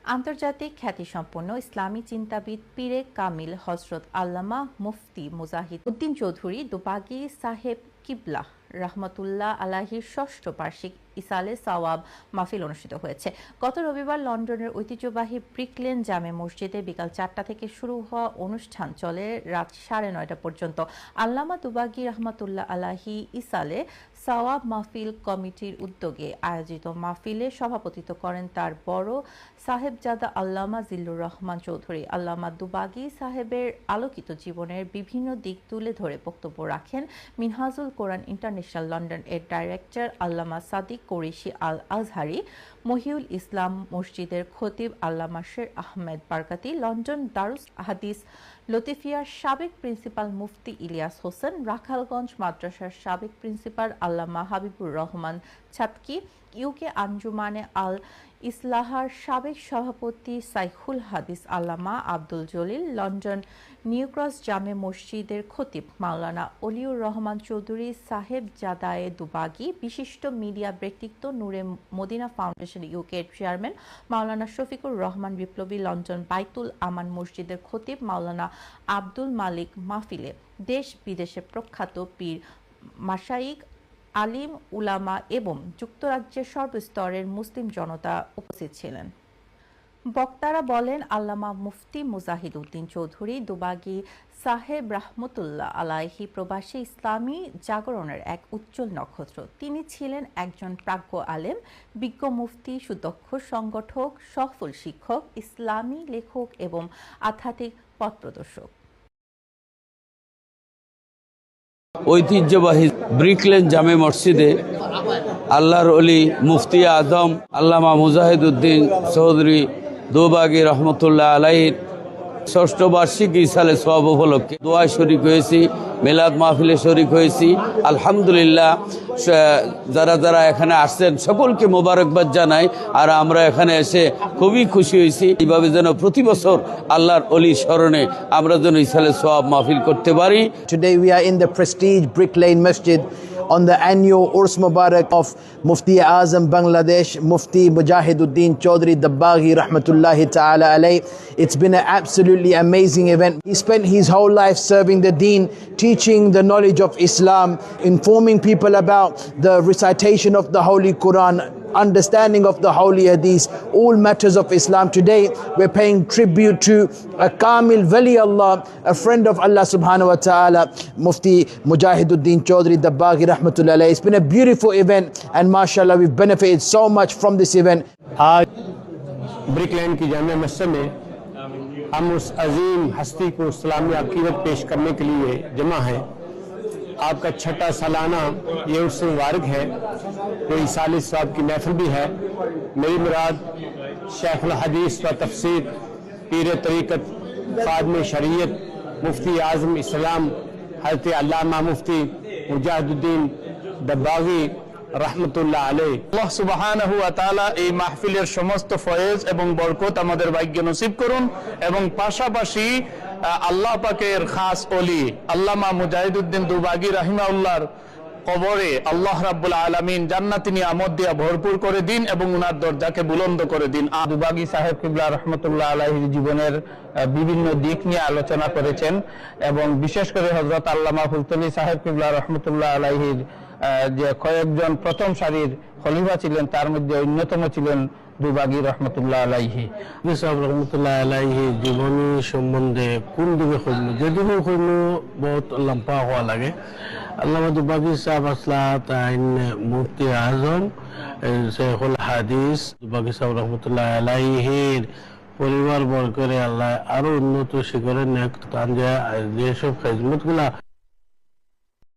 আন্তর্জাতিক খ্যাতিসম্পন্ন ইসলামী চিন্তাবিদ পীরে কামিল হজরত আল্লামা মুফতি মুজাহিদ উদ্দিন চৌধুরী দুবাগী সাহেব কিবলা রহমতুল্লাহ আলাহির ষষ্ঠ বার্ষিক ইসালে সাওয়াব মাহফিল অনুষ্ঠিত হয়েছে। গত রবিবার লন্ডনের ঐতিহ্যবাহী ব্রিকলেন জামে মসজিদে বিকাল 4টা থেকে শুরু হওয়া অনুষ্ঠান চলে রাত 9:30 পর্যন্ত। আল্লামা দুবাগী রহমতুল্লাহ আলাহি ইসালে সাওয়াব মাহফিল কমিটির উদ্যোগে আয়োজিত মাহফিলে সভাপতিত্ব করেন তার বড় সাহেবজাদা আল্লামা জিল্লুর রহমান চৌধুরী। আল্লামা দুবাগী সাহেবের আলোকিত জীবনের বিভিন্ন দিক তুলে ধরে বক্তব্য রাখেন মিনহাজুল কোরআন ইন্টারন্যাশনাল লন্ডন এর ডাইরেক্টর আল্লামা সাদিক কুরেশি আল আজহারি, মহিউল ইসলাম মসজিদের খতিব আল্লামা শের আহমেদ বারকাতি, লন্ডন দারুস হাদিস লতিফিয়ার সাবেক প্রিন্সিপাল মুফতি ইলিয়াস হোসেন, রাখালগঞ্জ মাদ্রাসার সাবেক প্রিন্সিপাল আল্লামা হাবিবুর রহমান ছাতকি, ইউকে আঞ্জুমানে আল ইসলাহার সাবেক সভাপতি সাইখুল হাদিস আল্লামা আব্দুল জলিল, লন্ডন নিউক্রস জামে মসজিদের খতিব মাওলানা অলিউর রহমান চৌধুরী সাহেব জাদায়ে দুবাগী, বিশিষ্ট মিডিয়া ব্যক্তিত্ব নূরে মদিনা ফাউন্ডেশন ইউকে চেয়ারম্যান মাওলানা শফিকুর রহমান বিপ্লবী, লন্ডন বাইতুল আমান মসজিদের খতিব মাওলানা আব্দুল মালিক মাহফিলে দেশ বিদেশে প্রখ্যাত পীর মাশাইখ আলিম উলামা এবং যুক্তরাজ্যের সর্বস্তরের মুসলিম জনতা উপস্থিত ছিলেন। বক্তারা বলেন, আল্লামা মুফতি মুজাহিদ উদ্দিন চৌধুরী দুবাগী সাহেব রহমতুল্লাহ আলাইহি প্রবাসী ইসলামী জাগরণের এক উজ্জ্বল নক্ষত্র। তিনি ছিলেন একজন প্রাজ্ঞ আলেম, বিজ্ঞ মুফতি, সুদক্ষ সংগঠক, সফল শিক্ষক, ইসলামী লেখক এবং আধ্যাত্মিক পথপ্রদর্শক। ঐতিহ্যবাহী ব্রিকলেন জামে মসজিদে আল্লাহর অলি মুফতি আজম আল্লামা মুজাহিদ উদ্দিন চৌধুরী দুবাগী রহমতুল্লাহ আলাইহির ষষ্ঠ বার্ষিক ইসালে সওয়াব উপলক্ষে দোয়ায় শরিক হয়েছি, মিলাদ মাহফিলে শরিক হয়েছি। আলহামদুলিল্লাহ, যারা যারা এখানে আসছেন সকলকে মোবারকবাদ জানাই। আর আমরা এখানে এসে খুবই খুশি হয়েছি। এইভাবে যেন প্রতি বছর আল্লাহর অলি স্মরণে আমরা যেন ইসালে সওয়াব মাহফিল করতে পারি। Today we are in the prestige Brick Lane Masjid on the annual Urs Mubarak of Mufti Azam Bangladesh, Mufti Mujahiduddin Chaudhry Dabbaghi Rahmatullahi Ta'ala Alayh. It's been an absolutely amazing event. He spent his whole life serving the deen, teaching the knowledge of Islam, informing people about the recitation of the Holy Quran, understanding of the Holy Hadith, all matters of Islam. Today we're paying tribute to a Kamil Wali Allah, a friend of Allah subhanahu wa ta'ala, Mufti Mujahiduddin Chaudhry Dabbaghi Rahmatullah Alayh. It's been a beautiful event and mashallah we've benefited so much from this event. आज ब्रिकलैंड की जामे मस्जिद में हम उस अजीम हस्ती को इस्लामी अकीदत पेश करने के लिए जमा हैं। आपका छठा सालाना ये उर्स मुबारक है, कोई इसाले सवाब की महफिल भी है। मेरी मुराद शेखुल हदीस व तफसीर पीर तरीक़त ख़ादिम शरीयत मुफ्ती आज़म इस्लाम हज़रत अल्लामा मुफ्ती मुजाहिदुद्दीन दब्बागी রহমতুল্লাহ আলাইহি। আল্লাহ সুবহানাহু ওয়া তাআলা এই মাহফিলের সমস্ত ফয়েজ এবং বরকত আমাদের ভাগ্যে নসিব করুন এবং পাশাপাশি আল্লাহ পাকের খাস ওলি আল্লামা মুজাহিদুদ্দিন দুবাগী রাহিমাহুল্লাহর কবরে আল্লাহ রাব্বুল আলামিন জান্নাতি নিয়ামত দিয়ে ভরপুর করে দিন এবং উনার দরজাকে বুলন্দ করে দিন। দুবাগী সাহেব কিবলা রহমতুল্লাহ আলাইহির জীবনের বিভিন্ন দিক নিয়ে আলোচনা করেছেন এবং বিশেষ করে হযরত আল্লামা ফুলতলি সাহেব কিবলা রহমতুল্লাহ আলাইহির যে কয়েকজন প্রথম সারির খলিফা ছিলেন তার মধ্যে অন্যতম ছিলেন দুবাগী রহমতুল্লাহ আলাইহি। রহমতুল্লাহ আলাইহি জীবনী সম্বন্ধে কোন দিকে খুঁজল, যেদিকে খুঁজল বহুত লম্বা হওয়া লাগে। আল্লামা দুবাগী সাহেব আসলা তাইন মুফতি আজম শেখুল হাদিস দুবাগী সাহেব রহমতুল্লাহ আলাইহির পরিবার বর্গের আল্লাহ আরো উন্নত শিখরে নেক তান যেসব খেজমত গুলা